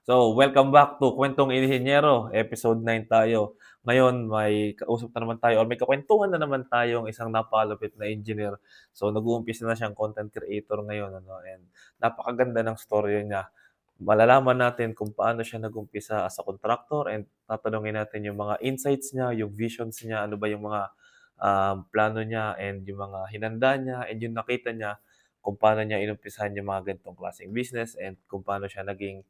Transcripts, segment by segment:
So, welcome back to Kwentong Inhinyero, episode 9 tayo. Ngayon may kausap na naman tayo or may kakwentuhan na naman tayong isang napakalupit na engineer. So, nag-uumpisa na siyang content creator ngayon and napakaganda ng storya niya. Malalaman natin kung paano siya nag-umpisa as a contractor and tatanungin natin yung mga insights niya, yung visions niya, ano ba yung mga, plano niya and yung mga hinanda niya and yung nakita niya kung paano niya inumpisahan yung mga ganitong klaseng business and kung paano siya naging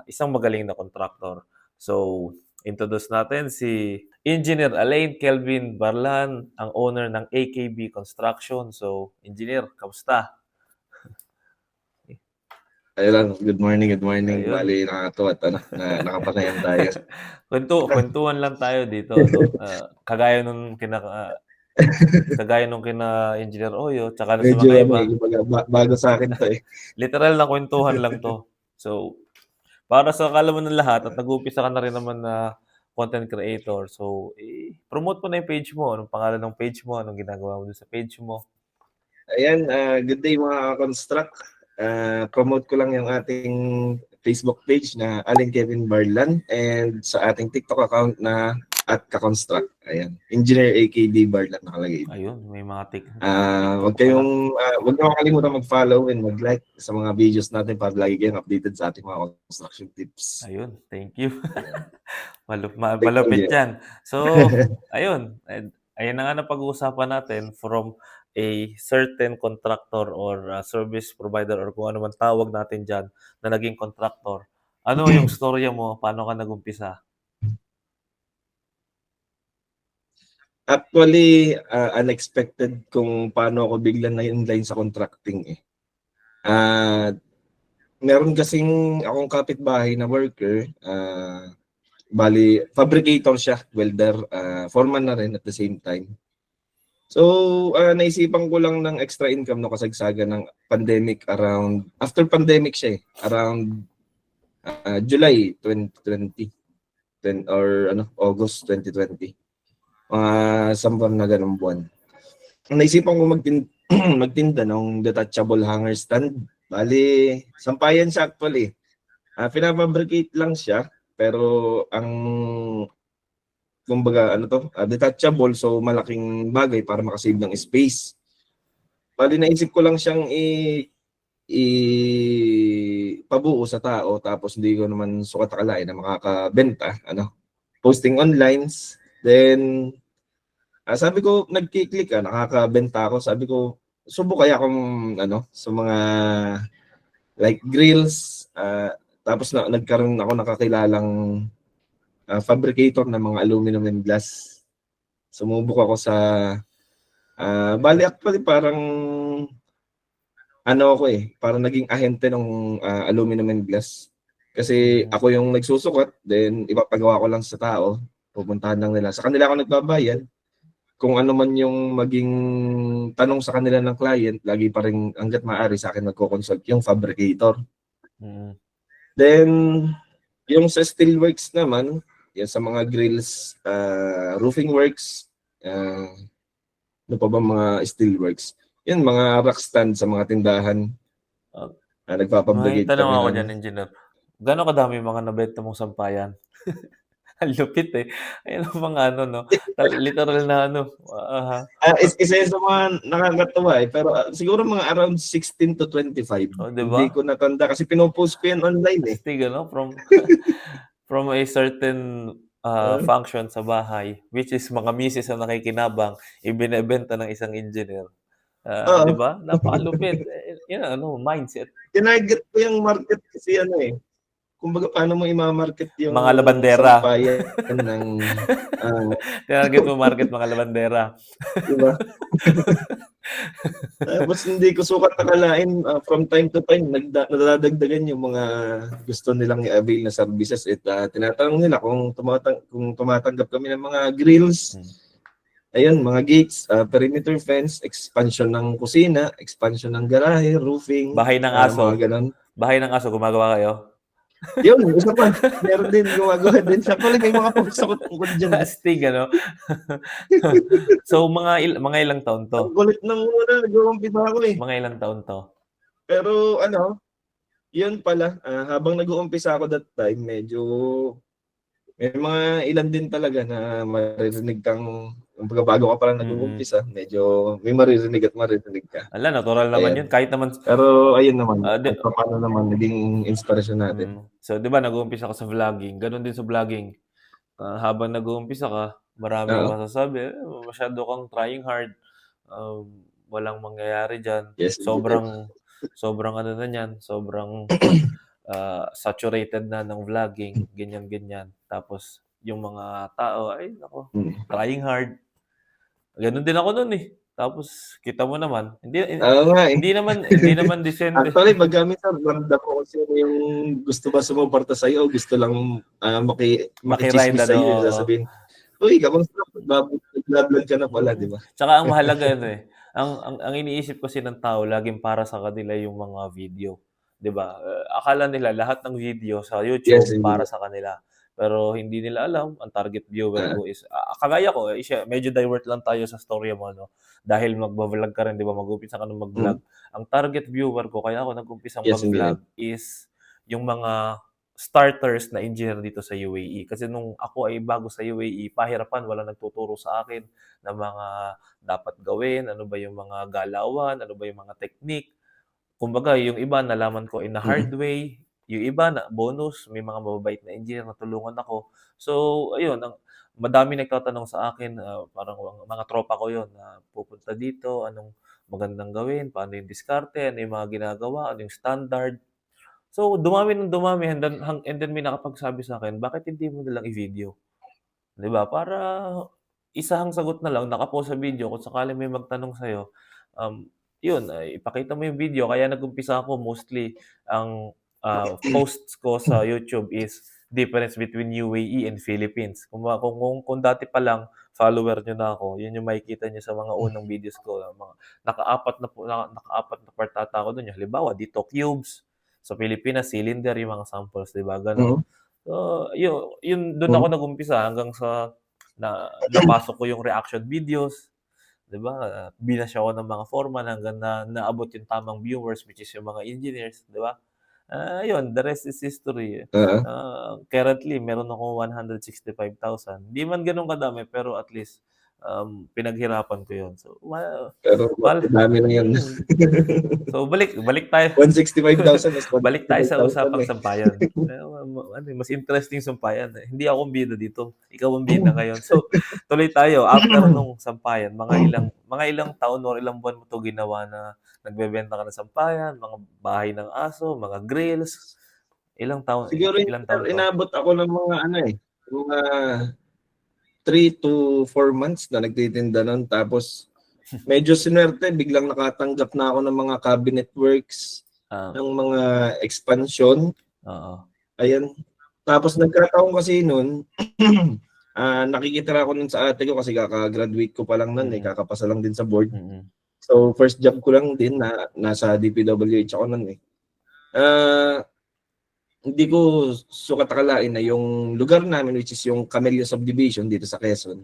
isang magaling na contractor. So, introduce natin si Engineer Alain Kelvin Barlan, ang owner ng AKB Construction. So, Engineer, kamusta? Ayun lang, good morning, good morning. Ayun. Bali, nakakatuwa at nakapanayam tayo. Kwentuhan lang tayo dito, no? Kagaya nung kina Engineer Oyo, tsaka sa Medyo mga iba. kumbaga, bago sa akin to eh. Literal na kwentuhan lang to. So, para sa kaalaman ng lahat at nag-uumpisa ka na rin naman na content creator. So, promote mo na yung page mo. Anong pangalan ng page mo? Anong ginagawa mo dun sa page mo? Ayan, good day mga construct. Promote ko lang yung ating Facebook page na Alain Kevin Barlan and sa ating TikTok account na @kaconstruct. Ayan, Engineer AKD Barlan nakalagay. Ayun, may mga TikTok Wag pala. wag niyo kalimutan mag-follow and mag-like sa mga videos natin para lagi kayong updated sa ating mga construction tips. Ayun, thank you. Thank Malupit you. yan. So, ayun. Ayun na nga napag-uusapan natin from a certain contractor or service provider or kung ano man tawag natin dyan na naging contractor. Ano yung storya mo? Paano ka nag-umpisa? Actually, unexpected kung paano ako biglang na-inline sa contracting eh. Meron kasing akong kapitbahay na worker, bali fabricator siya, welder, foreman na rin at the same time. So, naisipan ko lang ng extra income no kasagsagan ng pandemic after pandemic siya eh, around July 2020 or August 2020. Mga sambang na ganung buwan. Naisipan ko magtinda ng detachable hanger stand. Bali, sampayan siya actually. Pinafabricate lang siya, pero ang kumbaga detachable, so malaking bagay para makasave ng space. Bali, naisip ko lang siyang pabuo sa tao tapos hindi ko naman sukat akalain na makakabenta, posting online. Then sabi ko, nagki-click nakakabenta ako. Sabi ko, subo kaya akong sa mga like grills. Tapos nagkaroon ako nakakilalang fabricator ng mga aluminum and glass. Sumubok ako sa bali actually parang parang naging ahente ng aluminum and glass. Kasi ako yung nagsusukat, then ipapagawa ko lang sa tao, pupuntahan lang nila. Sa kanila ako nagbabayad. Kung ano man yung maging tanong sa kanila ng client, lagi pa rin hangga't maaari sa akin magko-consult yung fabricator. Then, yung sa steelworks naman, yan sa mga grills, roofing works, ano pa ba mga steelworks? Yan, mga rack stand sa mga tindahan. May Nagpapabrigade tanong kami ako nun. dyan, Engineer. Gano'n kadami mga nabenta mong sampayan? Ang lupit eh. Ayun ang mga no? Literal na Isa yun sa mga nakakatawa eh. Pero siguro mga around 16 to 25. Oh, di Hindi ba? ko natanda kasi pinopost ko yan online eh. Astig, from a certain function sa bahay, which is mga misis na nakikinabang, ibinebenta ng isang engineer. Di ba? Napakalupit. Yan mindset. Tinarget ko yung market kasi kumbaga paano mo i-market yung Mga labandera. sampayan ng Tinarget mo market mga labandera. diba? Tapos hindi ko sukat akalain from time to time nadadagdagan yung mga gusto nilang i-avail na services at tinatanong nila kung tumatanggap kami ng mga grills. Ayun, mga gates, perimeter fence, expansion ng kusina, expansion ng garahe, roofing, Bahay ng aso. mga ganun. Bahay ng aso, gumagawa kayo? Yun, isa pa. Meron din, gumagawa din. Sa pala, may mga posts ako tungkol dyan. Astig, So, mga ilang taon to? Ang kulit ng muna, nag-uumpisa ako eh. Mga ilang taon to? Pero Yun pala, habang nag-uumpisa ako that time, medyo may mga ilan din talaga na maririnig kang kumbaga bago ka pa lang Mm. nag-uumpisa, medyo may maririnig at maririnig ka. Ala, natural naman Ayan. yun kahit naman Pero ayun naman, di kahit papaano naman naging inspirasyon natin. So 'di ba nag-uumpisa ka sa vlogging, gano'n din sa vlogging. Habang nag-uumpisa ka, maraming Oo. masasabi, masyado kang trying hard, walang mangyayari diyan, Yes, engineer. sobrang ano na niyan, sobrang, saturated na ng vlogging, ganyan. Tapos yung mga tao, ay naku, Mm. trying hard. Gano'n din ako no'n, eh. Tapos kita mo naman, Oo nga, eh. hindi naman disente. Actually, pagka minsan ramdam ko kung sino yung gusto ba sumuporta sa'yo o gusto lang, Maki-ride makitsismis ano, sa'yo, yung oo. sasabihin, "Uy, kamusta? Nagba-vlog ka na pala," 'di ba? Tsaka ang mahalaga ano, eh, ang iniisip kasi ng tao laging para sa kanila yung mga video, 'di ba? Akala nila lahat ng video sa Yes, YouTube para engineer. sa kanila, pero hindi nila alam ang target viewer Oo. ko is kagaya ko, medyo divert lang tayo sa storya mo 'no, dahil magva-vlog ka rin 'di ba, mag-uumpisa ka ng Mm. mag-vlog. Ang target viewer ko kaya ako nag-umpisang Yes, engineer. mag-vlog is yung mga starters na engineer dito sa UAE. Kasi nung ako ay bago sa UAE, pahirapan, walang nagtuturo sa akin ng mga dapat gawin, ano ba yung mga galawan, ano ba yung mga technique. Kumbaga yung iba nalaman ko in a hard Mm. way, yung iba na bonus, may mga mababait na engineer na tulungan ako. So ayun, madaming nagtatanong sa akin, parang mga tropa ko yun na pupunta dito, anong magandang gawin, paano yung diskarte, ano yung mga ginagawa, ano yung standard. So dumami ng dumami and then may nakapagsabi sa'kin, "Bakit hindi mo nalang i-video?" 'Di ba, para isahang sagot na lang, naka-post sa video kung sakaling may magtanong sa'yo, yun, ay ipakita mo yung video. Kaya nag-umpisa ako mostly ang, posts ko sa YouTube is difference between UAE and Philippines. Kung dati pa lang follower niyo na ako, yun yung makikita niyo sa mga unang videos ko, mga naka-apat na part ata ako dun, yung halimbawa dito cubes, sa Pilipinas cylinder, yung mga samples, 'di ba, gano'n. Mm. So, yun dun ako Mm. nag-umpisa hanggang sa napasok ko yung reaction videos, 'di ba? Binash ako ng mga foreman hanggang na naabot yung tamang viewers which is yung mga engineers, 'di ba? Yun, the rest is history. Oo. Currently meron akong 165,000. Di man gano'n kadami pero at least, pinaghirapan ko yun. So, Pero mal madami na yun. hmm. So, balik tayo 165,000 is balik tayo sa 165,000 usapang eh. sampayan. Ano, mas interesting sampayan, eh. Hindi ako ang bida dito, ikaw ang bida ngayon. So, tuloy tayo, after nung sampayan, mga ilang taon or ilang buwan mo 'to ginawa na nagbebenta ka ng sampayan, mga bahay ng aso, mga grills, Siguro ilang sir, taon 'to? inabot ako ng mga ano, eh, mga 3 to 4 months na nagtitinda nun tapos medyo sinuwerte biglang nakatanggap na ako ng mga cabinet works, Ah, ng mga expansion, oo. ayan. Tapos nagkataon kasi nun, nakikitira ako nun sa ate ko kasi kaka-graduate ko pa lang nun, eh, Mm, kakapasa lang din sa board. mm, So, first job ko lang din na nasa DPWH ako nun, eh. Ah, Hindi ko sukat akalain na yung lugar namin which is yung Camellia Subdivision dito sa Quezon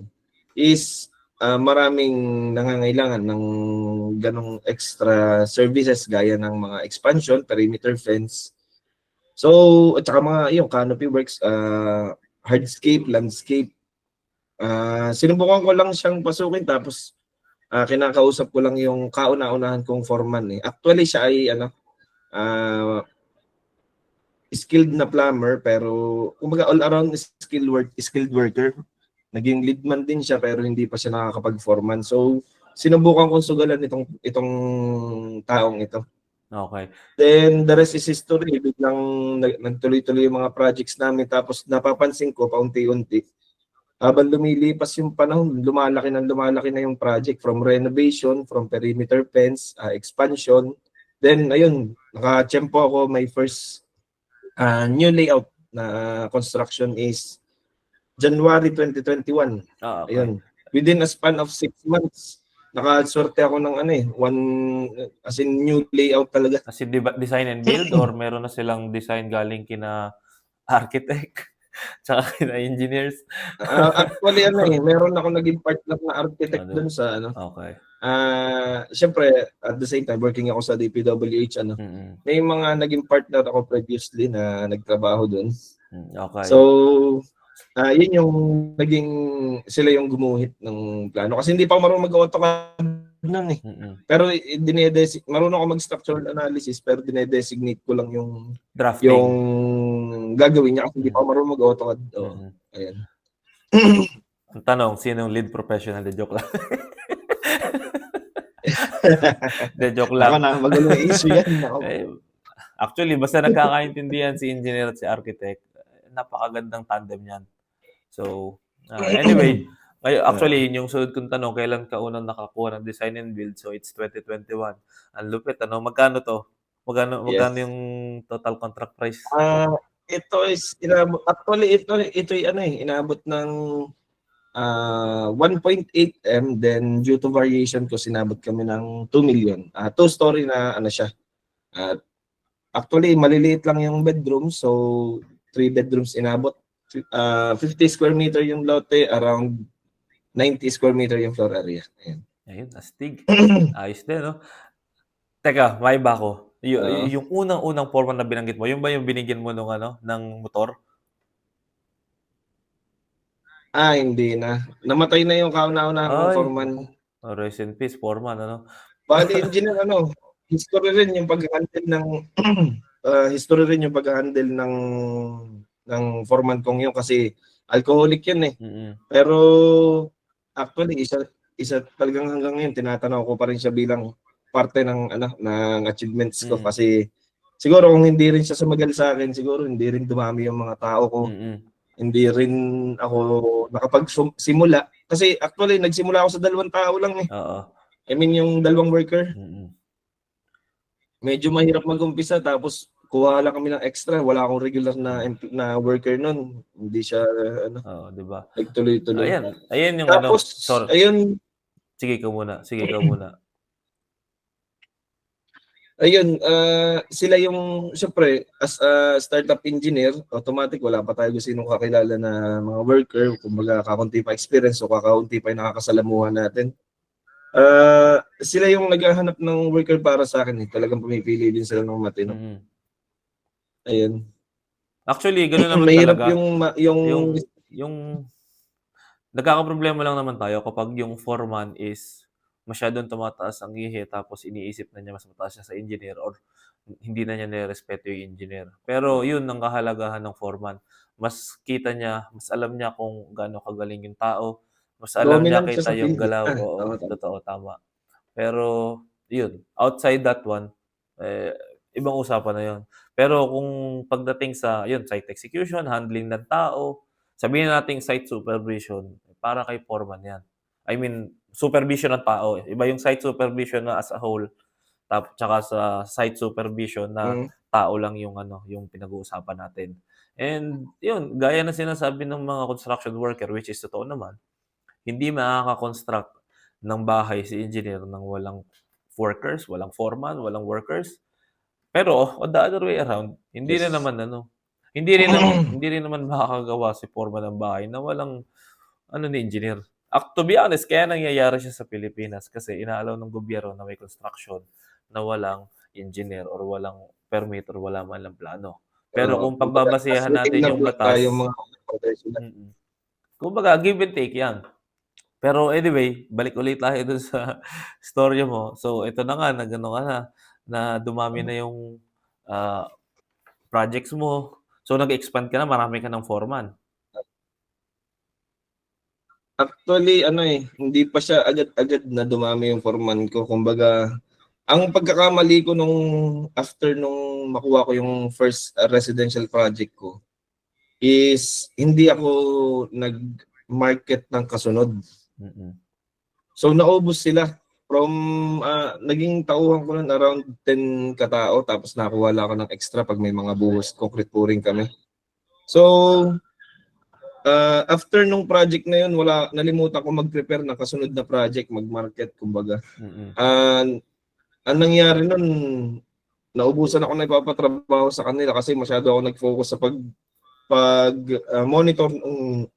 is, maraming nangangailangan ng ganong extra services gaya ng mga expansion, perimeter fence. So, at saka mga yung canopy works, hardscape, landscape. Sinubukan ko lang siyang pasukin tapos, kinakausap ko lang yung kauna-unahan kong foreman, eh. Actually siya ay ano, ah skilled na plumber pero kumbaga all around skilled worker. Naging lead man din siya pero hindi pa siya nakakapag-foreman. So sinubukan kong sugalan itong taong ito. okey. Then the rest is history. Biglang nagtuloy-tuloy yung mga projects namin tapos napapansin ko paunti-unti habang lumilipas yung panahon, lumalaki na yung project from renovation, from perimeter fence, expansion. Then ayun, nakatiyempo ako my first new layout na construction is January 2021. Okey. Ayun. Within a span of 6 months, nakaswerte ako ng ano eh, as in new layout talaga. As in design and build or meron na silang design galing kina architect tsaka kina engineers? Actually ano eh, meron ako naging partner na architect Ano, dun sa ano, okey. Siyempre, at the same time, working ako sa DPWH, ano, may mga naging partner ako previously na nagtrabaho doon. Okay. So, yun yung naging, sila yung gumuhit ng plano. Kasi hindi pa ako marunong mag-AutoCAD nun eh. Pero marunong ako mag-structural analysis, pero dinedesignate ko lang yung drafting. Yung gagawin niya kasi hindi pa ako marunong mag-AutoCAD. Ayan. Ang tanong, sino yung lead professional? De joke lang. De joke lang. Ako na, magulong issue yan. Actually, basta nagkakaintindihan si engineer at si architect, napakagandang tandem yan. So, anyway, actually, yung sunod kong tanong, kailan ka unang nakakuha ng design and build? So, it's 2021. Ang lupit, ano? Magkano to? Magkano yung total contract price? Ito is, actually, ito ano inabot ng 1.8 M, then due to variation ko, sinabot kami ng 2 million. Two-story na ano siya. Actually, maliliit lang yung bedroom, so 3 bedrooms inabot. 50 square meter yung lote, around 90 square meter yung floor area. Ayun, astig. Ayos din, no? Teka, may ba ako? Yung unang-unang foreman na binanggit mo, yung ba yung binigyan mo ng motor? Hindi na. Namatay na yung kauna-una ng foreman. Rest in peace, foreman, ano? Bali, engineer, history rin yung pag-handle ng foreman kong yun kasi alcoholic yun eh. Pero actually, isa talagang hanggang ngayon, tinatanaw ko pa rin siya bilang parte ng achievements ko kasi siguro kung hindi rin siya sumagal sa akin, siguro hindi rin dumami yung mga tao ko. Hindi rin ako nakapagsimula. Kasi actually, nagsimula ako sa 2 tao lang eh. I mean, yung 2 worker. Medyo mahirap mag-umpisa, tapos kuha lang kami ng extra. Wala akong regular na worker nun. Hindi siya, diba? Nagtuloy-tuloy. Ayan yung tapos, ayun. Sige ka muna. Ayun, sila yung, syempre, as a startup engineer, automatic, wala pa tayo sinong kakilala na mga worker, kumbaga kakaunti pa experience o kakaunti pa yung nakakasalamuhan natin. Sila yung naghahanap ng worker para sa akin. Talagang pumipili din sila ng matino. Ayun. Actually, ganoon naman mahirap talaga. yung nagkakaproblema lang naman tayo kapag yung foreman is masyadong tumataas ang ihi tapos iniisip na niya mas mataas siya sa engineer or hindi na niya nirespeto yung engineer. Pero yun ang kahalagahan ng foreman. Mas kita niya, mas alam niya kung gaano kagaling yung tao, mas alam niya kita yung galaw. Totoo, tama. Pero yun, outside that one, ibang usapan na yun. Pero kung pagdating sa yun, site execution, handling ng tao, sabihin natin site supervision, para kay foreman yan. I mean, supervision ng tao. Iba yung site supervision na as a whole, tsaka sa site supervision na tao lang yung yung pinag-uusapan natin. And yun, gaya na sinasabi ng mga construction worker, which is totoo naman, hindi makaka-construct ng bahay si engineer nang walang workers, walang foreman, walang workers. Pero on the other way around, hindi rin naman makakagawa si foreman ng bahay na walang ni engineer. To be honest, kaya nangyayari siya sa Pilipinas kasi inaalaw ng gobyerno na may construction na walang engineer or walang permit or wala man lang plano. Pero kung pagbabasehan natin yung batas, kumbaga give and take yan. Pero anyway, balik ulit tayo dun sa storya mo. So ito na nga, na dumami na yung projects mo. So nag-expand ka na, marami ka ng foreman. Actually, hindi pa siya agad-agad na dumami yung foreman ko. Kumbaga, ang pagkakamali ko after nung makuha ko yung first residential project ko is hindi ako nag-market ng kasunod. So naubos sila. From naging tauhan ko nun around 10 katao, tapos nakuha lang ako ng extra pag may mga buhos, concrete pouring kami. So after nung project na yun, nalimutan ko mag-prepare ng kasunod na project, mag-market, kumbaga. Ang nangyari nun, naubusan ako na ipapatrabaho sa kanila kasi masyado ako nag-focus sa pag-monitor ng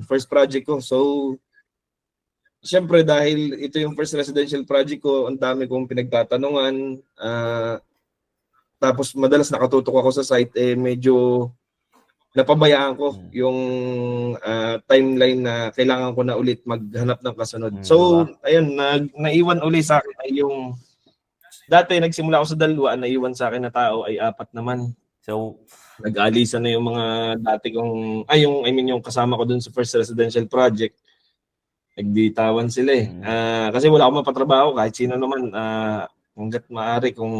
first project ko. So, siyempre dahil ito yung first residential project ko, ang dami kong pinagtatanungan. Tapos madalas nakatutok ako sa site, medyo napabayaan ko yung timeline na kailangan ko na ulit maghanap ng kasunod. So, diba? ayun, naiwan ulit sa akin ay yung dati nagsimula ako sa 2, naiwan sa akin na tao ay 4 naman. So, nag-aalisan na yung mga dati kong, yung kasama ko dun sa first residential project. Nagbitawan sila eh. Kasi wala akong mapatrabaho kahit sino naman. Hanggat maaari kung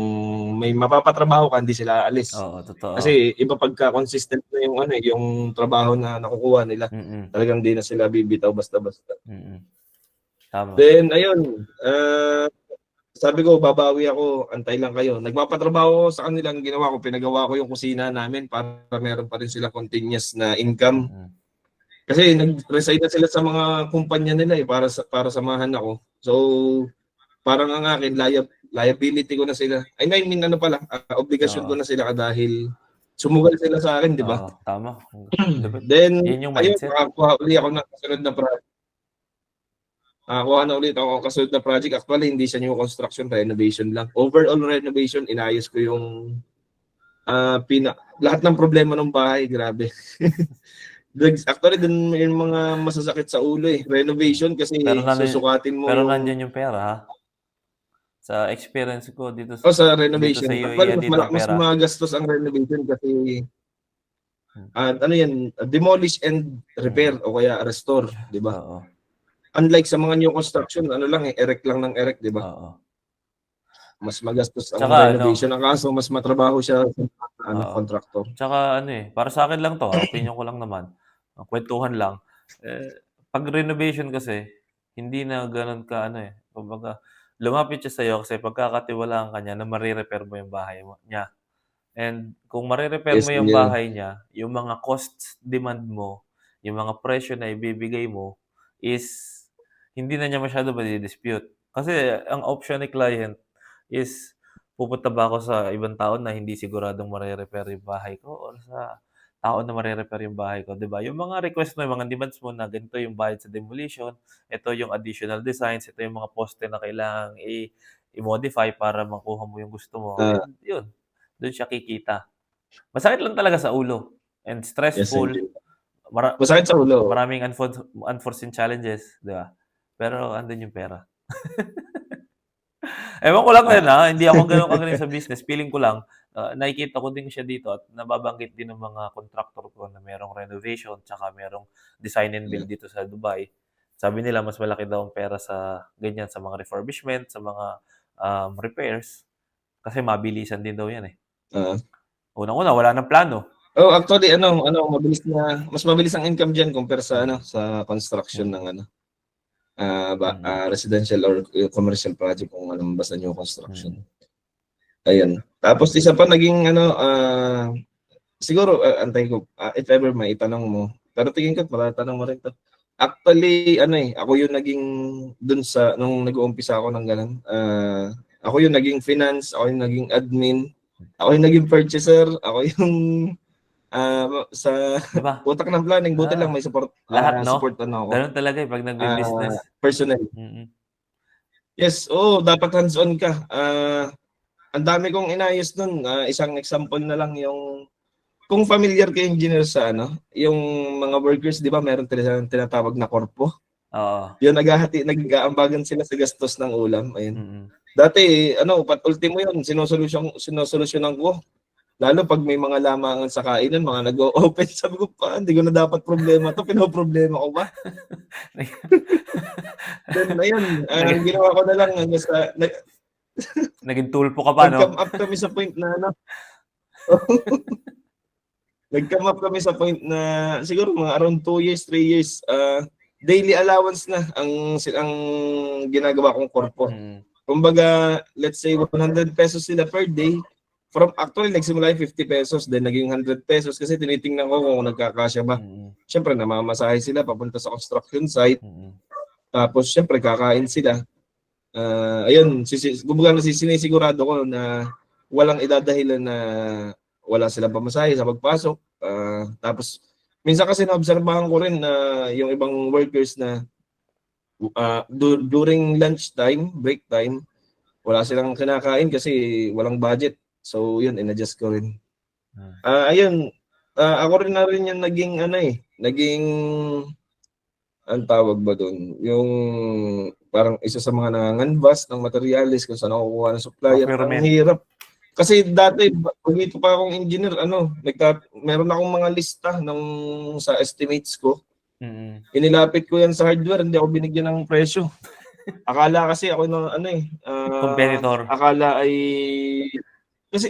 may mapapatrabaho ka, hindi sila aalis. oo, totoo. Kasi iba pagka consistent na yung yung trabaho na nakukuha nila. Talagang di na sila bibitaw basta-basta. Tama. Then ayun, sabi ko babawi ako, antay lang kayo. Nagpapatrabaho ako sa kanila, ang ginawa ko, pinagawa ko yung kusina namin para meron pa rin sila continuous na income. Kasi nag-resign na sila sa mga kumpanya nila para samahan ako. So parang ang akin liability ko na sila. I mean obligasyon ko na sila dahil sumugal sila sa akin, di ba? Oo, tama. Then Yun yung ayun, mindset. nakakuha ulit ako ng kasunod na project. Nakakuha na ulit ako ng kasunod na project. Actually, hindi siya new construction, renovation lang. Overall renovation, inayos ko yung lahat ng problema ng bahay, grabe. Actually, dun yung mga masasakit sa ulo eh. Renovation kasi susukatin mo pero yung... nandiyan yung pera ha. Sa experience ko dito sa dito renovation. sa UAE, Actually, andito ang mas pera. magastos ang renovation kasi demolish and repair o kaya restore, di ba? Oo. Unlike sa mga new construction, erect lang ng erect, di ba? Oo. Mas magastos ang Tsaka renovation. Ang kaso, mas matrabaho siya sa contractor. Tsaka para sa akin lang to opinion ko lang naman, kwentuhan lang. Pag renovation kasi, hindi na gano'n ka kumbaga lumapit siya sa'yo kasi pagkakatiwalaan ka niya na mare-repair mo yung bahay niya. And kung mare-repair Yes, mo yung bahay niya, yung mga costs demand mo, yung mga presyo na ibibigay mo is hindi na niya masyado madi-dispute. Kasi ang option ni client is pupunta ba ako sa ibang tao na hindi siguradong mare-repair yung bahay ko or sa tao na mare-repair yung bahay ko, 'di ba? Yung mga request mo, yung mga demands mo na ganito yung bayad sa demolition, ito yung additional designs, ito yung mga poste na kailangang i-modify para makuha mo yung gusto mo, and yun, dun siya kikita. Masakit lang talaga sa ulo and Yes, stressful, masakit sa ulo. maraming unforeseen challenges, 'di ba? Pero andun yung pera. Ewan ko lang din hindi ako gano'n kagaling sa business, feeling ko lang, nakikita ko din siya dito at nababanggit din ng mga contractor ko na merong renovation tsaka merong design and build dito sa Dubai. Sabi nila mas malaki daw ang pera sa ganyan, sa mga refurbishment, sa mga, repairs, kasi mabilisan din daw 'yan, eh. Unang-una wala ng plano. Actually mas mabilis ang income diyan compare sa sa construction ng residential or commercial project kung basta new construction. Ayun. Tapos isa pa naging siguro antay ko if ever may itanong mo. Pero tingin ko matatanong mo rin 'to. Actually ako yung naging dun sa nung nag-uumpisa ako ng ganun. Ako yung naging finance, ako yung naging admin, ako yung naging purchaser, ako yung sa Diba? utak ng planning, buti lang may support. Lahat, no? Support ako. Ganun talaga pag nagbi-business. Personal. Yes, dapat hands-on ka. Ang dami kong inayos nun. Isang example na lang yung kung familiar kay engineer sa yung mga workers, di ba, meron tinatawag na korpo. Oo. Yung nag-aambagan sila sa gastos ng ulam. Ayun. Dati, ultimo yun, sinosolusyonan ko. Lalo pag may mga lamangan sa kainan, mga nag-o-open, sabi ko pa, hindi ko na dapat problema to, pinoproblema ko ba? Then, ayun, ginawa ko na lang naging tulpo ka pa, no? Nag-come up kami sa point na nag-come up kami sa point na siguro mga around 2 years, 3 years, daily allowance na ang ginagawa kong korpo. Kumbaga, let's say 100 pesos sila per day. Actually, nagsimula yung 50 pesos, then naging 100 pesos kasi tinitingnan ko kung nagkakasya ba. Siyempre, namamasahe sila papunta sa construction site. Tapos, siyempre, kakain sila. Ayun, kumbaga sinisigurado ko na walang idadahilan na wala silang pamasahe sa pagpasok. Tapos, minsan kasi naobserbahan ko rin na yung ibang workers na During lunch time, break time, wala silang kinakain kasi walang budget. So yun, inadjust ko rin. Ayun, ako rin na rin yung naging naging ang tawag ba doon? Yung parang isa sa mga nanganganvas ng materialis kung saan ako kukuha ng supplier. Ang Procurement. hirap. Kasi dati, dito pa akong engineer, meron akong mga lista sa estimates ko. Inilapit ko yan sa hardware, hindi ako binigyan ng presyo. Akala kasi ako Competitor. akala ay kasi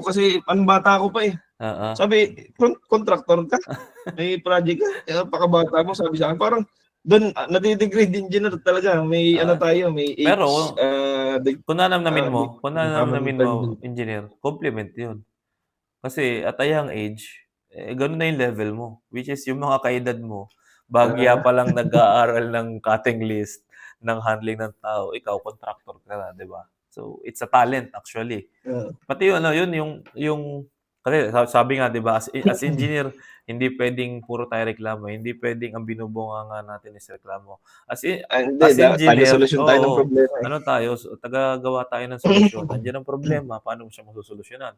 kasi bata ko pa eh. Sabi, contractor ka? May project ka? Pakabata mo, sabi sa akin. Parang doon, nadidegrade engineer talaga. May may age. Pero, kung nanamnamin mo, dun. engineer, compliment yun. Kasi at a young age, ganun na yung level mo. Which is yung mga kaedad mo, bagya pa lang nag-aaral ng cutting list, ng handling ng tao, ikaw, contractor ka na, di ba? So, it's a talent actually. Pati yun, yung kasi sabi nga 'di ba, as engineer, hindi puwedeng puro tayo reklamo, hindi puwedeng ang binubunganga natin is reklamo. Hindi, As engineer, taga-solusyon tayo ng problema eh. ano tayo, tagagawa tayo ng solusyon. Andiyan ang problema, paano mo siya masosolusyunan?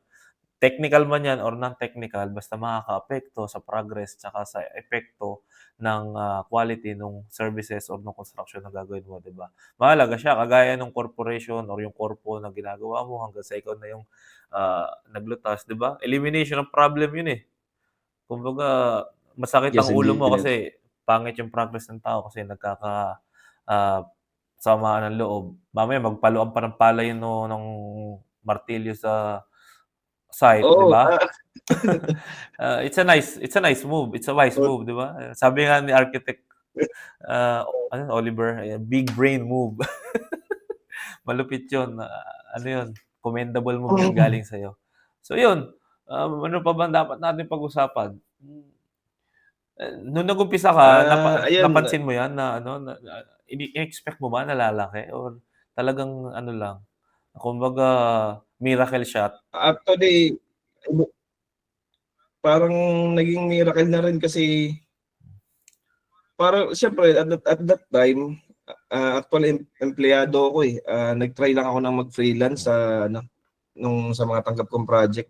Technical man 'yan or non-technical, basta makakaapekto sa progress tsaka sa epekto ng, quality nung services or nung construction na gagawin mo, 'di ba? Mahalaga siya, kagaya nung corporation or yung corpo na ginagawa mo hanggang sa ikaw na yung, naglutas, 'di ba? Elimination ng problem yun, eh. Kumbaga masakit Yes, ang ulo mo engineer. kasi pangit yung progress ng tao kasi ah, samaan ng loob. Mamaya magpaluan pa ng palay yun nung martilyo sa site, 'di Oo, ba? It's a nice move, it's a wise move, 'di ba? Sabi nga ni architect, Oliver, big brain move. Malupit yun, yun, commendable move yun galing sa'yo. So yun, ano pa bang dapat natin pag-usapan? Nung nag-umpisa ka, ayun, napansin mo yan na in-expect mo ba na lalaki or talagang ano lang, kumbaga miracle shot? actually, parang naging miracle na rin kasi parang siyempre at that time, actually empleyado ako eh. Nag-try lang ako na mag-freelance sa mga tanggap kong project.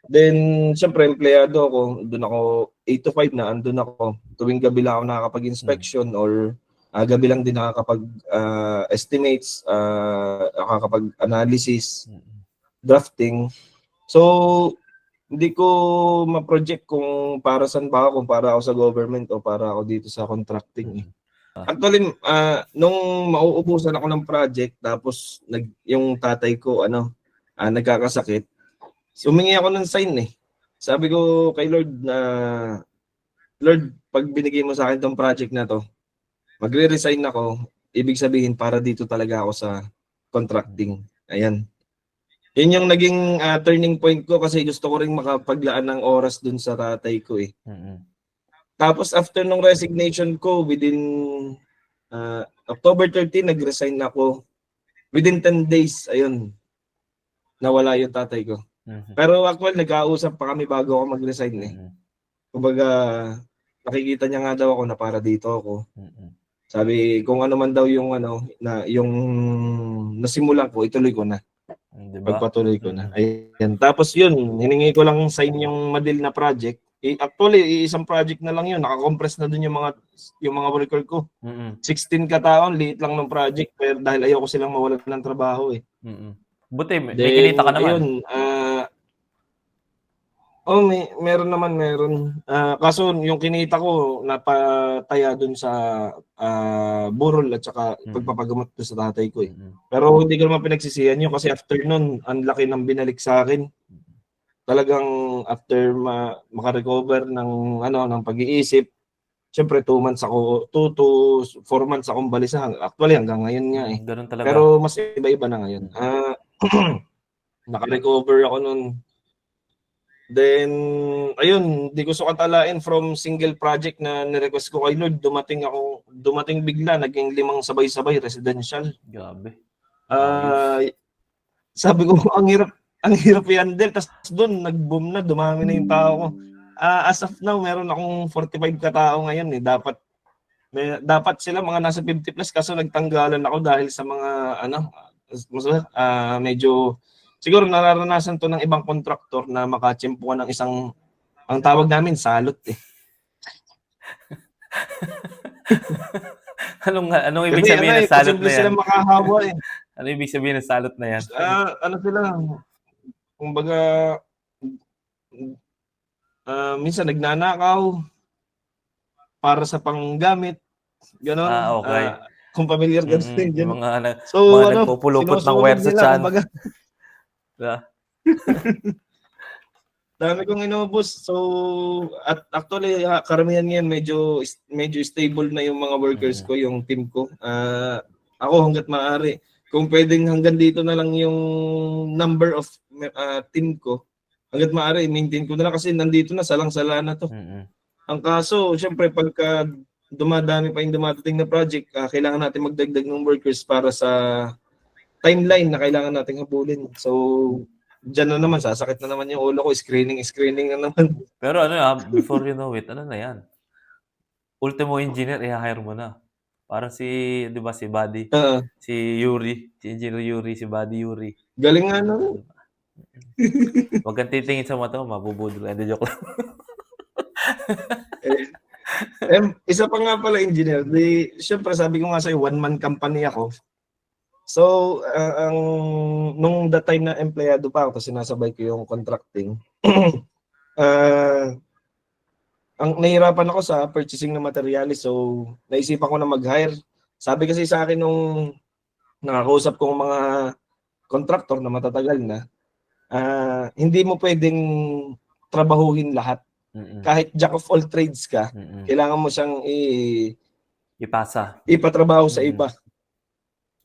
Then, siyempre, empleyado ako. Doon ako, 8 to 5 na, andun ako. Tuwing gabi lang ako nakakapag-inspection or gabi lang din nakakapag-estimates, nakakapag-analysis, drafting. So, hindi ko ma-project kung para saan ba ako, kung para ako sa government o para ako dito sa contracting. Actually, nung mauubusan ako ng project, tapos yung tatay ko, nagkakasakit, humingi ako ng sign eh. Sabi ko kay Lord na, Lord, pag binigay mo sa akin tong project na to, magre-resign ako, ibig sabihin para dito talaga ako sa contracting. Ayan. Yun yung naging turning point ko kasi gusto ko ring makapaglaan ng oras dun sa tatay ko eh. Tapos after nung resignation ko, within October 13, nag-resign ako. Within 10 days, ayun, nawala yung tatay ko. Pero actually, nagkausap pa kami bago ako mag-resign eh. Kumbaga, nakikita niya nga daw ako na para dito ako. Sabi, kung ano man daw yung yung nasimulan ko, ituloy ko na. Diba? Pagpatuloy ko na. Ayan. Tapos yun, hiningi ko lang sign yung Madil na project. Actually, isang project na lang yun. Naka-compress na dun yung mga worker ko. 16 kataon, liit lang ng project. Pero dahil ayoko silang mawalan ng trabaho eh. Buti, may kinita ka naman. Ayun, meron. Kaso yung kinita ko, napataya dun sa burol at saka pagpapagamot dun sa tatay ko eh. Pero hindi ko naman pinagsisihan yun kasi after nun, ang laki ng binalik sa akin. Talagang after makarecover ng pag-iisip, syempre 2 months ako, 2 to 4 months akong balisa. Actually hanggang ngayon nga eh. Ganun talaga. Pero mas iba-iba na ngayon. Nakarecover ako nun. Then, ayun, di ko sukatalain from single project na nirequest ko kay Lord, dumating bigla, naging 5 sabay-sabay residential. Grabe. Sabi ko, ang hirap i-handle. Tapos doon, nag-boom na, dumami na yung tao ko. As of now, meron akong 45 katao ngayon eh. Dapat dapat sila mga nasa 50 plus kaso nagtanggalan ako dahil sa mga medyo siguro nararanasan to ng ibang kontraktor na makatsempuhan ng isang, ang tawag namin salot eh. Anong ibig Kasi sabihin ng salot posible na yan? silang makahawa eh. Ano ibig sabihin ng salot na yan? Ano sila, kumbaga, minsan nagnanakaw para sa panggamit, ganon. Okay. Kung familiar ka din, Yung mga so nagpupulupot ng sinusunod wire sa nila, tiyan. kumbaga. Diba? Dami kong inubos. So, at actually, karamihan ngayon medyo stable na yung mga workers ko, yung team ko. Ako hangga't maaari, kung pwedeng hanggang dito na lang yung number of team ko, hangga't maaari, maintain ko na lang kasi nandito na, salang-sala na to. Ang kaso, syempre, pagka dumadami pa yung dumadating na project, kailangan natin magdagdag ng workers para sa timeline na kailangan nating habulin. So, diyan na naman, sasakit na naman yung ulo ko, screening na naman. Pero before you know it, ano na yan? Ultimo engineer, i-hire mo na. Parang di ba si Buddy, si Yuri, si Engineer Yuri, si Buddy Yuri. Galing nga naman. Huwag kang titingin sa mata mo, mabubudol. Hindi, joke lang. Isa pa nga pala, engineer. Siyempre, sabi ko nga sa'yo, one-man company ako. So, nung that time na empleyado pa ako, sinasabay ko yung contracting, ang nahirapan ako sa purchasing ng materials. So, naisipan ko na mag-hire. Sabi kasi sa akin nung nakakausap kong mga contractor na matatagal na, hindi mo pwedeng trabahuhin lahat. Kahit jack of all trades ka, kailangan mo siyang ipatrabaho sa iba.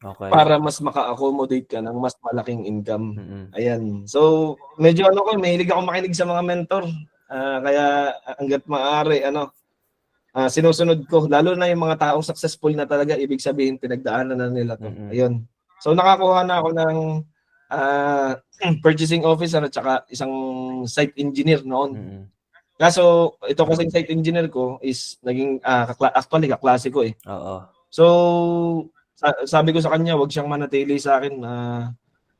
Okay. Para mas maka-accommodate ka ng mas malaking income. Ayan. So, medyo mahilig ako makinig sa mga mentor. Kaya hangga't maaari, sinusunod ko. Lalo na yung mga taong successful na talaga, ibig sabihin, pinagdaanan na nila to. Ayun. So, nakakuha na ako ng purchasing officer at saka isang site engineer noon. Kaso, ito kasing site engineer ko is naging, actually, kaklase ko eh. So, sabi ko sa kanya, wag siyang manatili sa akin na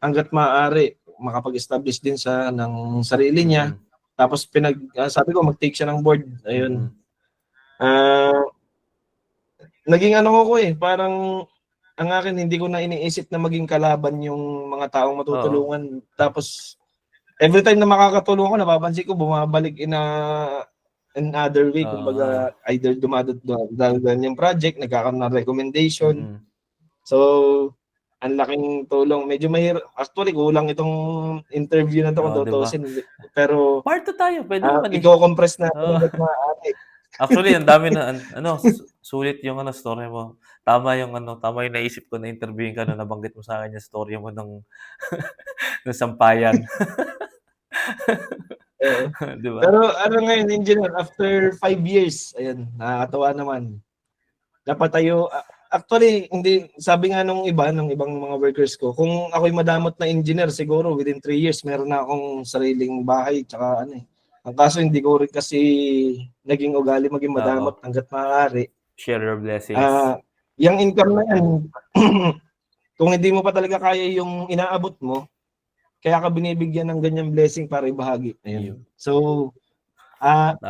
hangga't maaari makapag-establish din siya ng sarili niya. Tapos sabi ko mag-take siya ng board. Ayun. Naging ko eh, parang ang akin hindi ko na iniisip na maging kalaban yung mga taong matutulungan. Tapos every time na makakatulong ako, napapansin ko bumabalik in other way. Kumbaga, either dumadaan yung project, nagkakaroon ng recommendation. So, ang laking tulong. Medyo mahirap. Actually, kulang itong interview na ito kung tutusin. Pero, part 2 tayo. Pwede naman eh. I-compress natin hangga't maaari. Actually, ang dami na, sulit yung story mo. Tama yung naisip ko na interviewin ka na nabanggit mo sa akin yung story mo ng sampayan. Diba? Pero ngayon, engineer, after 5 years, ayun, nakakatawa naman. Napatayo, actually, hindi, sabi nga nung ibang mga workers ko, kung ako'y madamot na engineer, siguro within 3 years, meron na akong sariling bahay, tsaka Ang kaso, hindi ko rin kasi naging ugali maging madamot hangga't maaari. Share your blessings. Yung income na yan, kung hindi mo pa talaga kaya yung inaabot mo, kaya ka binibigyan ng ganyang blessing para ibahagi. Ayun. So,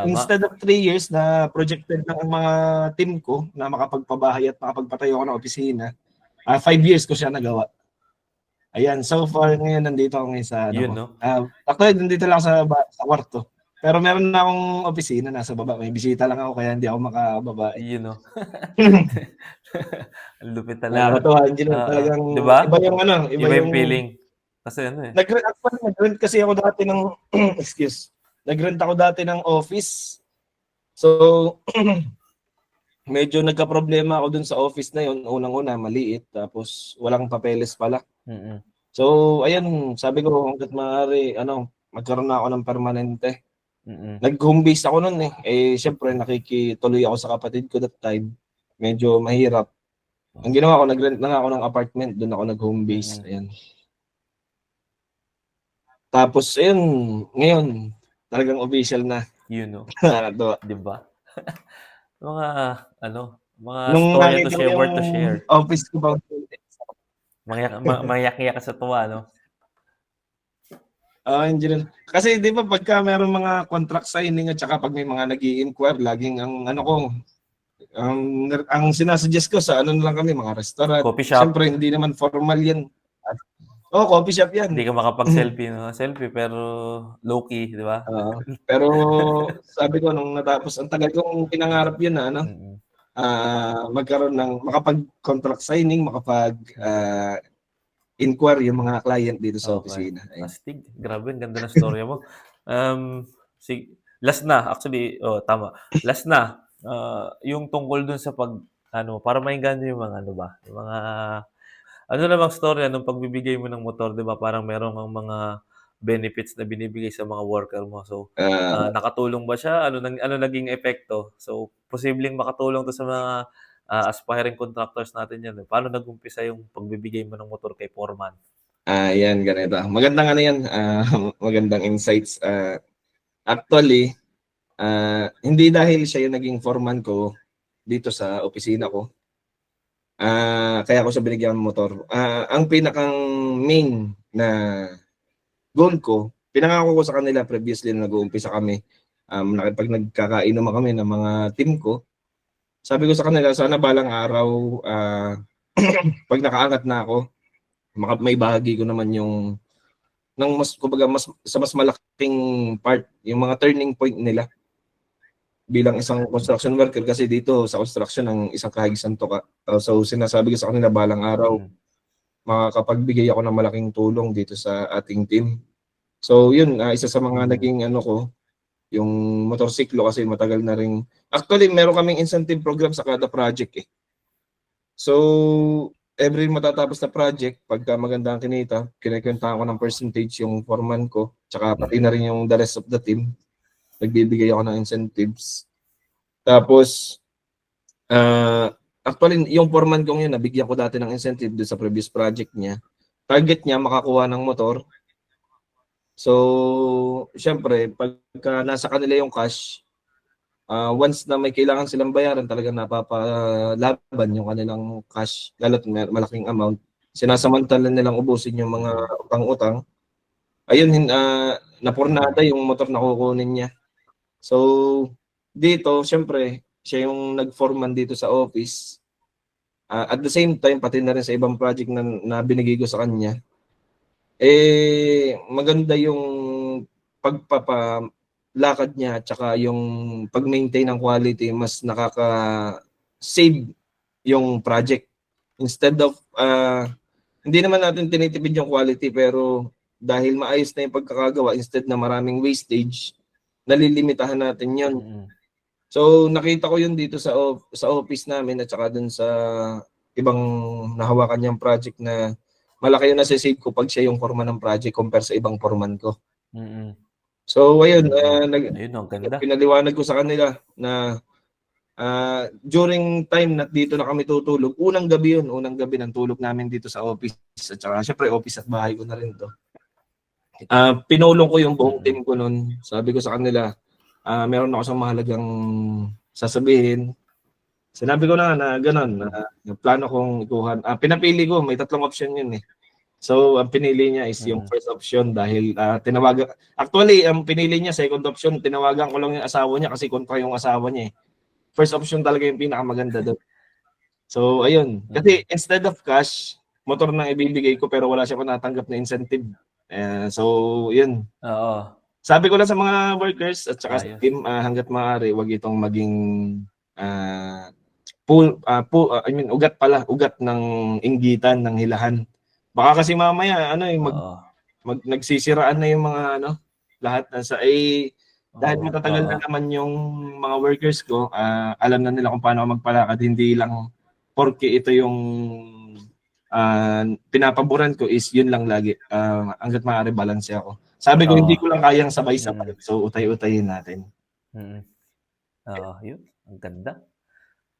instead of 3 years na projected ng mga team ko na makapagpabahay at makapagpatayo ako ng opisina, 5 years ko siya nagawa. Ayan, so far ngayon nandito ako ngayon sa actually nandito lang sa kwarto. Pero meron na akong opisina nasa baba. May bisita lang ako kaya hindi ako makababa. Ang lupit talaga. Nakakatawa, engineer. Talagang diba? Iba yung feeling. Kasi Nag-rent kasi ako dati ng Nag-rent ako dati ng office. So, medyo nagka-problema ako dun sa office na yun. Unang-una, maliit. Tapos, walang papeles pala. So, ayan, sabi ko, hangga't maaari, magkaroon na ako ng permanente. Nag-home base ako nun eh. Syempre, nakikituloy ako sa kapatid ko that time. Medyo mahirap. Ang ginawa ko, nag-rent na nga ako ng apartment. Doon ako nag-home base. Ayan. Tapos, ayun, ngayon, talagang official na. Diba? Mga Nung storya to nakita ko share, yung worth to share. office ko ba Mayak-iyak ka sa tuwa, no? engineer. Kasi 'di ba pagka merong mga contract signing at saka pag may mga nag-i-inquire, laging ang ano ko, ang sinasuggest ko sa ano na lang kami, mga restaurant. Coffee shop. Siyempre hindi naman formal 'yan. Oo, coffee shop 'yan. Hindi ka makapag-selfie, no? Selfie pero low-key, di ba? Oo. Pero sabi ko nung natapos, ang tagal kong pinangarap 'yun na ano, Mm. magkaroon ng makapag-contract signing, inquire yung mga client dito sa Okay. opisina. Ayun. Astig. Grabe, ang ganda ng storya mo. Last na, actually, tama. Last na, yung tungkol dun sa para mainggan yung mga ano ba, yung mga, ano namang storya nung pagbibigay mo ng motor, di ba? Parang meron kang mga benefits na binibigay sa mga worker mo. So, Ah, nakatulong ba siya? Ano naging epekto? So, posibleng makatulong to sa mga aspiring contractors natin yan. Paano nag-umpisa yung pagbibigay mo ng motor kay foreman? yan ganito. Magandang ano yan, magandang insights. Actually, hindi dahil siya yung naging foreman ko dito sa opisina ko. Kaya ako siya binigyan ng motor. Ang pinakang main na goal ko, pinangako ko sa kanila previously na nag-uumpisa kami. Pag nagkakainuman kami ng mga team ko, sabi ko sa kanila, sana balang araw, pag nakaangat na ako, may bahagi ko naman yung ng mas kumbaga mas malaking part, yung mga turning point nila bilang isang construction worker kasi dito sa construction ng isang kahigisan to ka. So sinasabi ko sa kanila balang araw Mm. makakapagbigay ako ng malaking tulong dito sa ating team. So yun, isa sa mga Mm. naging ano ko, yung motorsiklo kasi matagal na ring actually meron kaming incentive program sa kada project eh. So every matatapos na project, pagka maganda ang kinita, kinekwentahan ko ng percentage yung foreman ko, tsaka pati na rin yung the rest of the team. Nagbibigay ako ng incentives. Tapos, actually, yung foreman kong yun, nabigyan ko dati ng incentive doon sa previous project niya. Target niya, makakuha ng motor. So, syempre, pagka nasa kanila yung cash, once na may kailangan silang bayaran, talagang napapalaban yung kanilang cash, lalo't malaking amount. Sinasamantala nilang ubusin yung mga Mm. utang-utang. Ayun, Mm. napurnada yung motor na kukunin niya. So, dito, syempre, siya yung nag-foreman dito sa office. At the same time, pati na rin sa ibang project na binigay ko sa kanya, maganda yung pagpapalakad niya at saka yung pag-maintain ng quality, mas nakaka-save yung project. Instead of, hindi naman natin tinitipid yung quality, pero dahil maayos na yung pagkakagawa, instead na maraming wastage, nalilimitahan natin yun. Mm. So nakita ko yun dito sa office namin at saka dun sa ibang nahawakan niyang project na malaki yung nase-save ko pag siya yung foreman ng project compare sa ibang foreman ko. Mm. So ayun, Mm. Ayun, ang ganda. pinaliwanag ko sa kanila na during time na dito na kami tutulog, unang gabi ng tulog namin dito sa office at saka syempre office at bahay ko na rin to. Pinulong ko yung buong Mm. team ko nun. Sabi ko sa kanila, meron ako sa mahalagang sasabihin. Sinabi ko na gano'n, na yung plano kong ikuha. Pinapili ko, may tatlong option yun eh. So, ang pinili niya is yung Mm. first option dahil actually, ang pinili niya, second option, tinawagan ko lang yung asawa niya kasi kontra yung asawa niya eh. First option talaga yung pinakamaganda doon. So, ayun. Kasi Mm. instead of cash, motor na ibibigay ko pero wala siya pa natanggap na incentive. So, yun. Oo. Sabi ko lang sa mga workers at saka sa Ayos. team, hangga't maaari, wag itong maging ugat ng inggitan, ng hilahan. Baka kasi mamaya Oo. nagsisiraan na yung mga lahat dahil Oo. matatagal Oo. na naman yung mga workers ko, alam na nila kung paano ako magpalakad, hindi lang porke ito yung pinapaboran ko is yun lang lagi. Hangga't maaari balanse ako. Sabi ko hindi Oo. ko lang kayang sabay-sabay. Mm. So utay-utayin natin. Mm. Oo, yun. Ang ganda.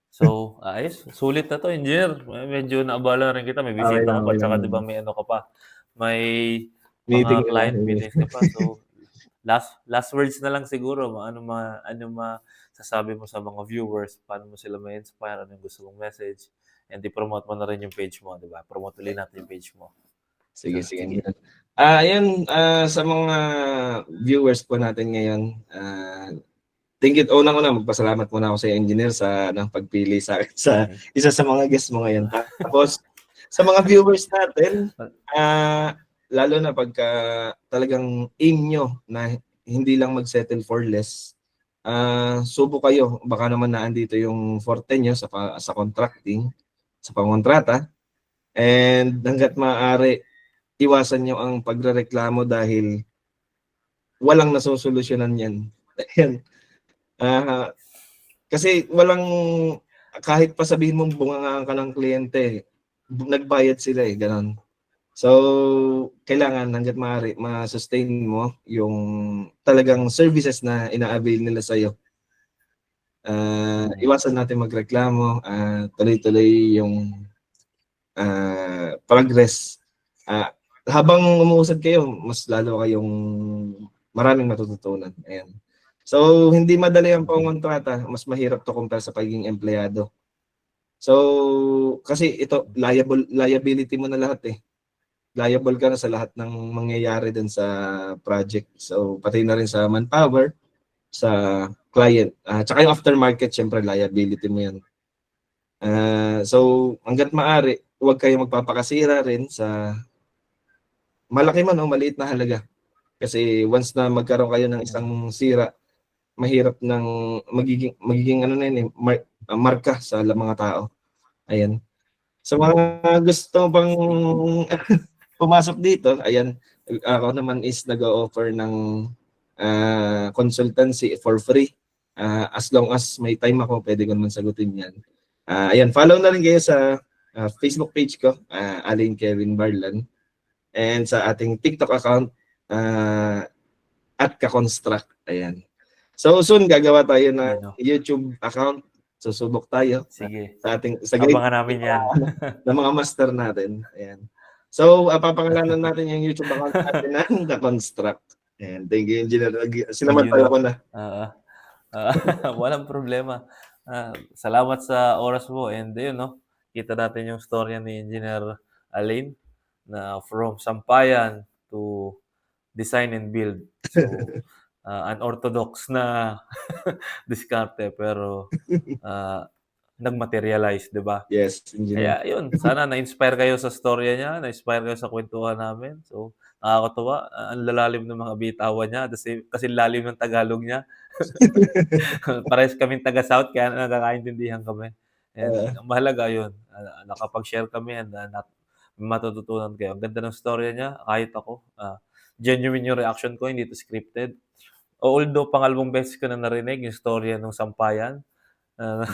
So, ayos. Sulit na 'to, engineer. Medyo naabala rin kita, may Okay bisita lang, ka pa okay lang tsaka 'di ba naman. may ano ka pa, may Meeting mga na lang. client meetings ka pa. So, last words na lang siguro, ano sasabi mo sa mga viewers, paano mo sila ma-inspire, ano yung gusto mong message, and i-promote mo na rin yung page mo, 'di ba? Promote ulit natin yung page mo. Sige, So, sige. sige. Ayun, sa mga viewers po natin ngayon, thank you. Unang-una, magpasalamat muna ako sa engineer sa pagpili sa akin sa Okay. isa sa mga guest mo ngayon. Tapos, sa mga viewers natin, lalo na pagka talagang aim nyo na hindi lang mag-settle for less, subo kayo. Baka naman naandito yung forte nyo sa contracting, sa pangontrata. And hanggat maaari, iwasan nyo ang pagrereklamo dahil walang nasusolusyonan yan. Ayan. Ah, Kasi kahit pa sabihin mong bungangaan ka ng kliyente, nagbayad sila ganon. So, kailangan hangga't maaari ma-sustain mo yung talagang services na ina-avail nila sa'yo. Iwasan natin magreklamo, tuloy-tuloy yung progress. Habang umuusad kayo, mas lalo kayong maraming matututunan. Ayan. So, hindi madali ang pangontrata, mas mahirap to compare sa pagiging empleyado. So, kasi ito, liability mo na lahat Liable ka na sa lahat ng mangyayari dun sa project. So, pati na rin sa manpower, sa client. Tsaka yung aftermarket, syempre, liability mo yan. So, hanggat maaari, huwag kayong magpapakasira rin sa malaki man o maliit na halaga. Kasi once na magkaroon kayo ng isang sira, mahirap magiging ano na yun marka sa mga tao. Ayan. Sa mga gusto pang pumasok dito, ayan, ako naman is nag-o-offer ng consultancy for free. As long as may time ako, pwede ko naman sagutin yan. Ayan, follow na rin kayo sa Facebook page ko, Alin Kevin Barlan. And sa ating TikTok account, at Kaconstruct. Ayan. So soon gagawa tayo ng YouTube account. Susubok tayo Sige. sa Abangan namin yan. ng mga master natin. Ayan. So, papangalanan natin yung YouTube account natin ng Kaconstruct. Ayan. Thank you, Engineer. Sinamantala ko na. Walang problema. Salamat sa oras mo, and yun 'no, kita natin yung storya ni Engineer Alain na from sampayan to design and build. So, unorthodox na diskarte pero, nag-materialize, 'di ba? Yes, Engineer. Kaya yun, sana na-inspire kayo sa storya niya, na-inspire kayo sa kuwentuhan namin. So, nakakatuwa, ang lalalim ng mga bitawan niya, kasing lalim ng Tagalog niya. Parehas kaming taga-South kaya nagkakaintindihan kami. And Uh, ang mahalaga yun, nakapag-share kami and may matututunan kayo. Ang ganda ng storya niya, kahit ako, genuine yung reaction ko, hindi 'to scripted. Although pangalawang beses ko na narinig yung storya nung sampayan, ah,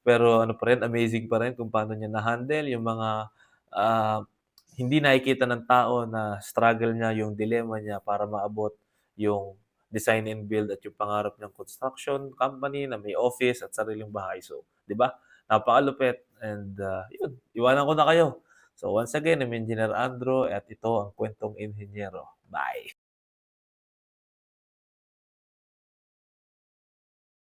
pero ano pa rin, amazing pa rin kung paano niya na-handle yung mga, ah, hindi nakikita ng tao na struggle niya, yung dilemma niya para maabot yung design and build at yung pangarap niyang construction company na may office at sariling bahay. So, 'di ba, napakalupit and, yun, iwanan ko na kayo. So, once again, I'm Engineer Andrew at ito ang Kwentong Inhinyero. Bye.